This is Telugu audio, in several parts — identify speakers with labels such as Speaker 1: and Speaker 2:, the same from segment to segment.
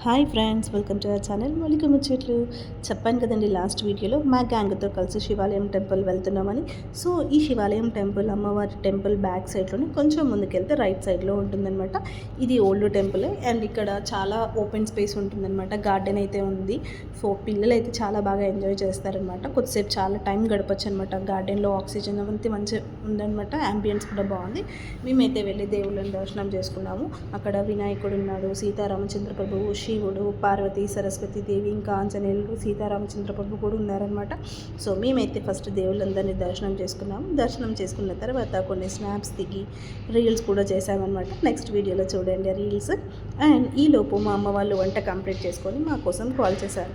Speaker 1: Hi friends, welcome to our channel మౌలిక ముచ్చట్లు. చెప్పాను కదండి లాస్ట్ వీడియోలో మా గ్యాంగ్తో కలిసి శివాలయం టెంపుల్ వెళ్తున్నామని. సో ఈ శివాలయం టెంపుల్, అమ్మవారి టెంపుల్ బ్యాక్ సైడ్లోనే కొంచెం ముందుకెళ్తే రైట్ సైడ్లో ఉంటుందన్నమాట. ఇది ఓల్డ్ టెంపుల్ అండ్ ఇక్కడ చాలా ఓపెన్ స్పేస్ ఉంటుందన్నమాట. గార్డెన్ అయితే ఉంది. సో పిల్లలు అయితే చాలా బాగా ఎంజాయ్ చేస్తారనమాట. కొద్దిసేపు చాలా టైం గడపచ్చు అనమాట. గార్డెన్లో ఆక్సిజన్ అవంతా మంచిగా ఉందన్నమాట. యాంబియన్స్ కూడా బాగుంది. మేమైతే వెళ్ళి దేవుళ్ళని దర్శనం చేసుకున్నాము. అక్కడ వినాయకుడు ఉన్నాడు, సీతారామచంద్ర ప్రభువు, శివుడు, పార్వతి, సరస్వతి దేవి, ఇంకా ఆంజనేయులు, సీతారామచంద్ర ప్రభు కూడా ఉన్నారనమాట. సో మేమైతే ఫస్ట్ దేవుళ్ళందరినీ దర్శనం చేసుకున్నాము. దర్శనం చేసుకున్న తర్వాత కొన్ని స్నాప్స్ దిగి రీల్స్ కూడా చేసామన్నమాట. నెక్స్ట్ వీడియోలో చూడండి ఆ రీల్స్. అండ్ ఈలోపు మా అమ్మ వాళ్ళు వంట కంప్లీట్ చేసుకొని మా కోసం కాల్ చేశారు.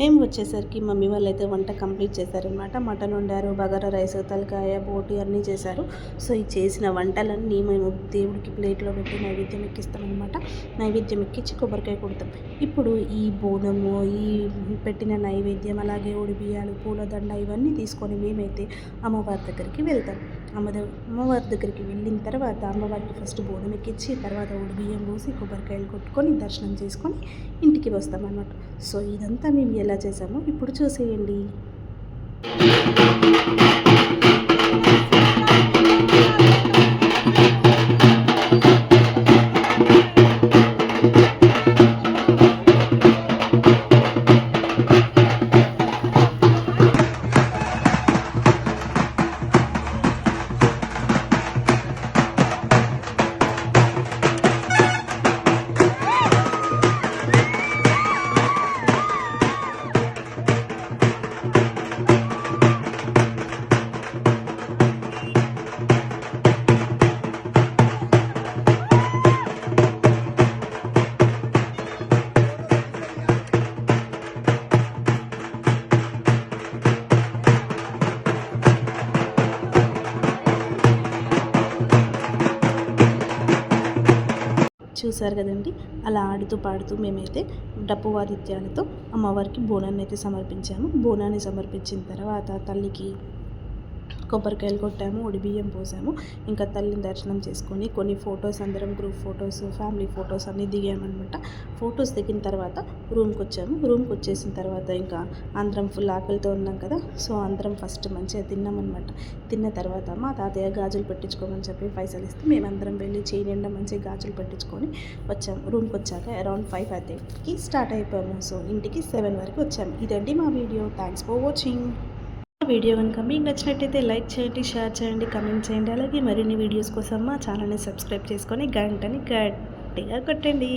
Speaker 1: మేము వచ్చేసరికి మమ్మీ వాళ్ళు అయితే వంట కంప్లీట్ చేశారనమాట. మటన్ వండారు, బగారా రైస్, తలకాయ, బోటి అన్నీ చేశారు. సో ఈ చేసిన వంటలన్నీ మేము దేవుడికి ప్లేట్లో పెట్టి నైవేద్యం ఎక్కిస్తామన్నమాట. నైవేద్యం ఎక్కించి కొబ్బరికాయ కొడతాం. ఇప్పుడు ఈ బోనము, ఈ పెట్టిన నైవేద్యం, అలాగే బియ్యాలు, పూలదండ ఇవన్నీ తీసుకొని మేమైతే అమ్మవారి దగ్గరికి వెళ్తాం. అమ్మవారి దగ్గరికి వెళ్ళిన తర్వాత అమ్మవారికి ఫస్ట్ బోనం ఎక్కించి, తర్వాత బియ్యం పోసి కొబ్బరికాయలు కొట్టుకొని దర్శనం చేసుకొని ఇంటికి వస్తామన్నమాట. సో ఇదంతా మేము ఎలా చేసామో ఇప్పుడు చూసేయండి. చూసారు కదండి, అలా ఆడుతూ పాడుతూ మేమైతే డప్పు వాయిద్యాలతో అమ్మవారికి బోనాన్ని అయితే సమర్పించాము. బోనాన్ని సమర్పించిన తర్వాత తల్లికి కొబ్బరికాయలు కొట్టాము, బియ్యం పోసాము. ఇంకా తల్లిని దర్శనం చేసుకొని కొన్ని ఫొటోస్, అందరం గ్రూప్ ఫొటోస్, ఫ్యామిలీ ఫొటోస్ అన్నీ దిగామన్నమాట. ఫొటోస్ దిగిన తర్వాత రూమ్కి వచ్చాము. రూమ్కి వచ్చేసిన తర్వాత ఇంకా అందరం ఫుల్ ఆకలితో ఉన్నాం కదా. సో అందరం ఫస్ట్ మంచిగా తిన్నామన్నమాట. తిన్న తర్వాత మా తాతయ్య గాజులు పెట్టించుకోమని చెప్పి పైసలు ఇస్తే మేమందరం వెళ్ళి చేయి నిండా మంచిగా గాజులు పెట్టించుకొని వచ్చాము. రూమ్కి వచ్చాక అరౌండ్ 5:30కి స్టార్ట్ అయిపోయాము. సో ఇంటికి 7 వరకు వచ్చాము. ఇదండి మా video. Thanks for watching. Video కనుక మీకు నచ్చినట్టయితే లైక్ చేయండి, షేర్ చేయండి, కమెంట్ చేయండి. అలాగే మరిన్ని వీడియోస్ కోసం మా ఛానల్ని సబ్స్క్రైబ్ చేసుకొని గంటని గట్టిగా కొట్టండి.